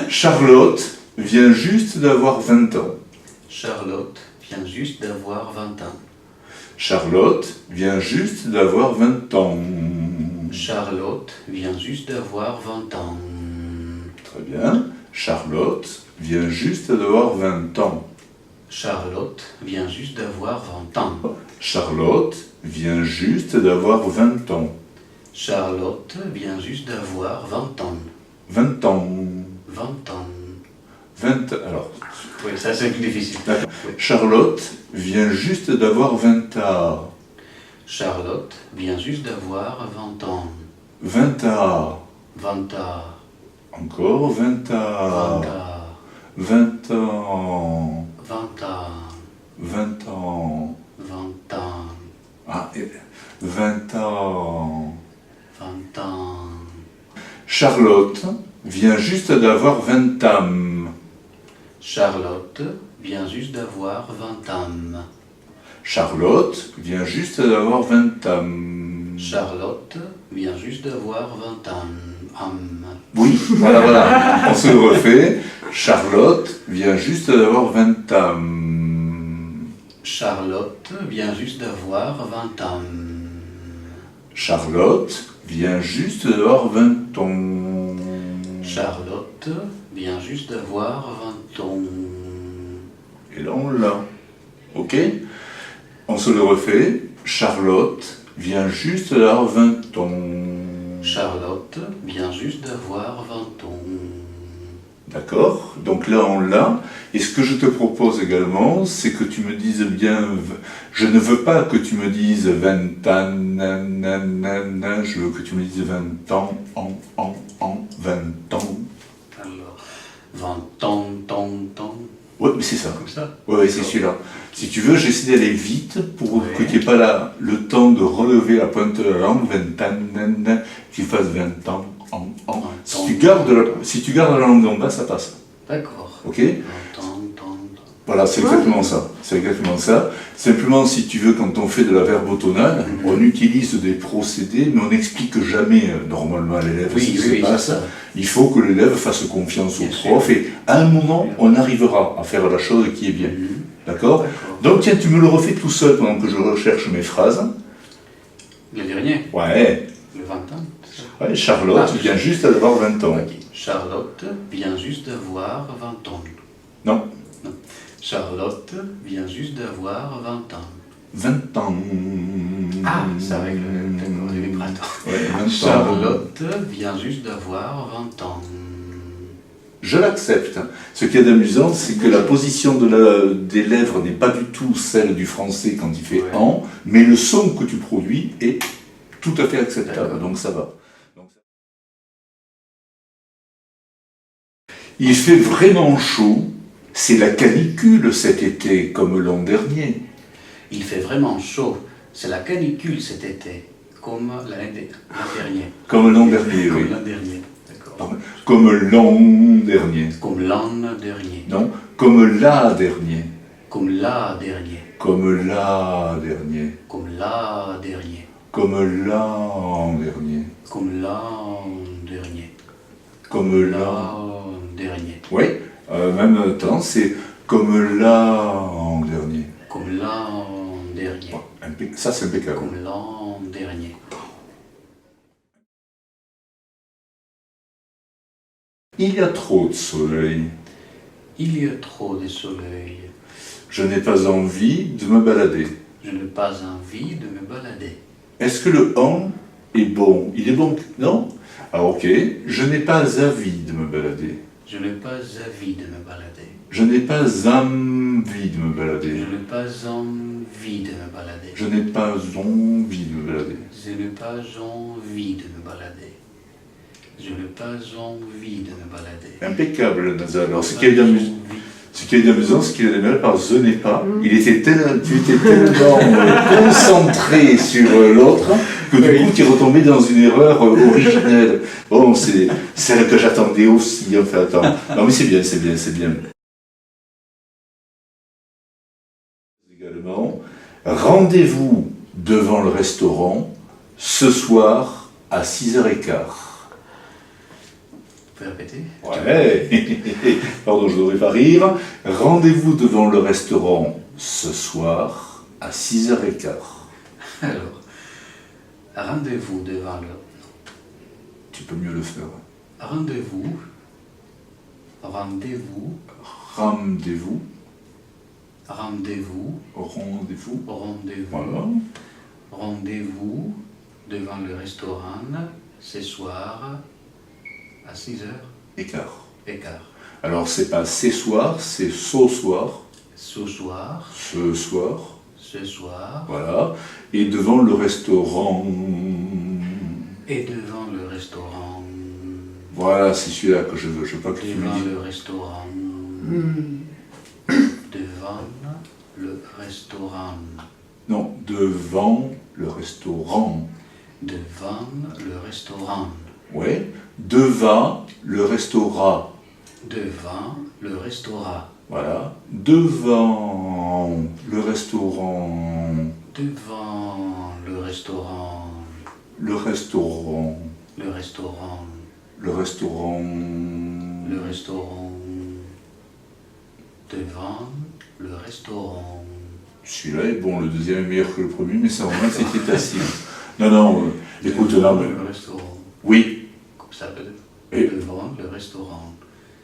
Charlotte vient juste d'avoir 20 ans. Charlotte vient juste d'avoir 20 ans. Charlotte vient juste d'avoir 20 ans. Charlotte vient juste d'avoir 20 ans. Très bien. Charlotte vient juste d'avoir 20 ans. Charlotte vient juste d'avoir 20 ans. Charlotte vient juste d'avoir 20 ans. Charlotte vient juste d'avoir 20 ans. 20 ans. 20 ans. 20... Alors, Oui, ça c'est plus difficile. d'accord. Oui. Charlotte vient juste d'avoir 20 ans. Charlotte vient juste d'avoir 20 ans. 20 ans. 20 ans. Encore 20 ans. 20 ans. 20 ans. 20 ans. 20 ans. 20 ans. Ah, 20 ans. 20 ans. Charlotte vient juste d'avoir 20 ans. Charlotte vient juste d'avoir 20 ans. Charlotte vient juste d'avoir 20 ans. Charlotte vient juste d'avoir 20 ans. Oui, voilà, on se le refait. Charlotte vient juste d'avoir 20 ans. Charlotte vient juste d'avoir 20 ans. Charlotte vient juste d'avoir 20 ans. Charlotte vient juste d'avoir 20 ans. Et là on l'a. Ok? On se le refait. Charlotte vient juste d'avoir 20 ans. Charlotte vient juste d'avoir 20 ans. D'accord? Donc là on l'a. Et ce que je te propose également, c'est que tu me dises bien... Je ne veux pas que tu me dises 20 ans, nanana, je veux que tu me dises 20 ans, 20 ans. Alors, 20 ans, temps. Ouais, mais c'est ça. Comme ça. Ouais, c'est celui-là. Si tu veux, j'essaie d'aller vite pour Ouais. que tu n'aies pas là le temps de relever la pointe de la langue, 20 ans, nanana, que tu fasses 20 ans, Si tu gardes la langue en bas, ça passe. D'accord. Ok? 20 ans. Voilà, c'est exactement ça. C'est exactement ça. Simplement, si tu veux, quand on fait de la verbotonale, on utilise des procédés, mais on n'explique jamais normalement à l'élève ce qui se passe. ça. Il faut que l'élève fasse confiance au Bien prof sûr. et à un moment, on arrivera à faire la chose qui est bien. D'accord? D'accord. Donc tiens, tu me le refais tout seul pendant que je recherche mes phrases. Le dernier, Ouais. le 20 ans. Ouais, Charlotte vient juste d'avoir 20 ans. Ok. Charlotte vient juste d'avoir 20 ans. Non. Charlotte vient juste d'avoir 20 ans. 20 ans. Ah, c'est avec le vibrato. Ouais, 20 ans. Charlotte vient juste d'avoir 20 ans. Je l'accepte. Ce qui est amusant, c'est que la position des lèvres n'est pas du tout celle du français quand il fait Ouais. en, mais le son que tu produis est tout à fait acceptable, donc ça va. Il fait vraiment chaud, c'est la canicule cet été, comme l'an dernier. Il fait vraiment chaud. C'est la canicule cet été, comme l'année dernière. Comme l'an dernier, Comme oui. l'an dernier, d'accord. Comme l'an dernier. Comme l'an dernier. Non, comme la dernier. Comme la dernier. Comme la dernier. Comme la dernier. Comme l'an dernier. Comme l'an dernier. Comme la... L'an dernier. Oui, même temps, c'est comme l'an dernier. Comme l'an dernier. Bon, ça, c'est impeccable. Comme l'an dernier. Il y a trop de soleil. Il y a trop de soleil. Je n'ai pas envie de me balader. Je n'ai pas envie de me balader. Est-ce que le en est bon? Il est bon, non? Ah, ok. Je n'ai pas envie de me balader. Je n'ai pas envie de me balader. Je n'ai pas envie de me balader. Je n'ai pas envie de me balader. Je n'ai pas envie de me balader. Je n'ai pas envie de me balader. Je n'ai pas envie de me balader. Impeccable, le nasal. Alors, ce qui est amusant, c'est qu'il a démarré par je n'ai pas. Tu étais tellement concentré sur l'autre que du coup, tu es retombé dans une erreur originelle. Bon, c'est celle que j'attendais aussi, en fait. Non, mais c'est bien, c'est bien, c'est bien. Également, rendez-vous devant le restaurant ce soir à 6h15. peux répéter? Ouais. Pardon, je ne devrais pas rire. Rendez-vous devant le restaurant ce soir à 6h15. Alors, rendez-vous devant le... Tu peux mieux le faire. Rendez-vous. Rendez-vous. Rendez-vous. Rendez-vous. Rendez-vous. Rendez-vous. Voilà. Rendez-vous devant le restaurant ce soir à 6h15. Écart. Alors, c'est pas ce soir, c'est ce soir. Ce soir. Ce soir. Ce soir. Voilà. Et devant le restaurant. Et devant le restaurant. Voilà, c'est celui-là que je veux. Je veux pas que tu me Devant dises. le restaurant. Devant le restaurant. Non, devant le restaurant. Devant le restaurant. Ouais. Devant le restaurant. Devant le restaurant. Voilà. Devant le restaurant. Devant le restaurant. Le restaurant. Le restaurant. Le restaurant. Le restaurant. Devant le restaurant. Celui-là est bon, le deuxième est meilleur que le premier, mais ça au moins c'était facile. Non, écoute, là, mais... Le restaurant. Oui. Comme ça peut Et- être. Devant le restaurant.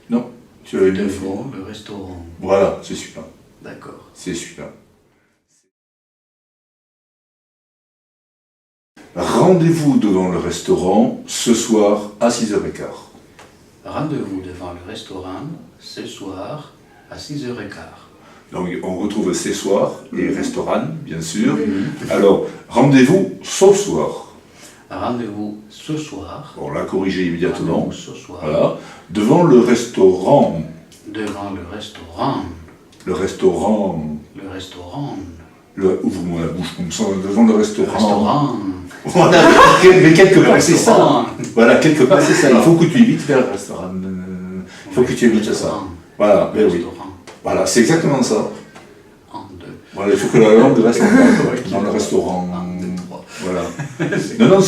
Non, tu avais bien fait. Devant le restaurant. Voilà, c'est celui-là. D'accord. C'est celui-là. Rendez-vous devant le restaurant ce soir à 6h15. Rendez-vous devant le restaurant ce soir à 6h15. Donc on retrouve ce soir et restaurant, bien sûr. Alors, rendez-vous ce soir. Rendez-vous ce soir. On l'a corrigé immédiatement. Rendez-vous ce soir. Voilà. Devant le restaurant. Devant le restaurant. Le restaurant. Le restaurant. Ouvre-moi la bouche comme ça. Devant le Le restaurant. restaurant. Voilà, mais quelque part c'est ça. Restaurant. Voilà, quelque part c'est ça. Il faut que tu évites vers le restaurant. Il faut que tu évites ça. Restaurant. Voilà, ben oui. Restaurant. Voilà, c'est exactement ça. Un, deux. Voilà, il faut que la langue reste dans le restaurant. Un, deux, trois. Voilà. Non,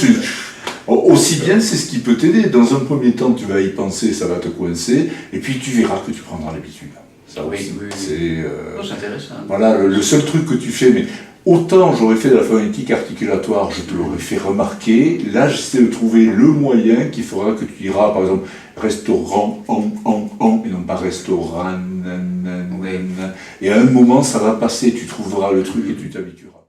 aussi bien, c'est ce qui peut t'aider. Dans un premier temps, tu vas y penser, ça va te coincer, et puis tu verras que tu prendras l'habitude. Ça Oui, aussi, oui, oui. c'est... Oh, c'est intéressant. Voilà, le seul truc que tu fais, mais autant j'aurais fait de la phonétique articulatoire, je te l'aurais fait remarquer, là j'essaie de trouver le moyen qui fera que tu diras, par exemple, restaurant, et non pas restaurant, et à un moment ça va passer, tu trouveras le truc et tu t'habitueras.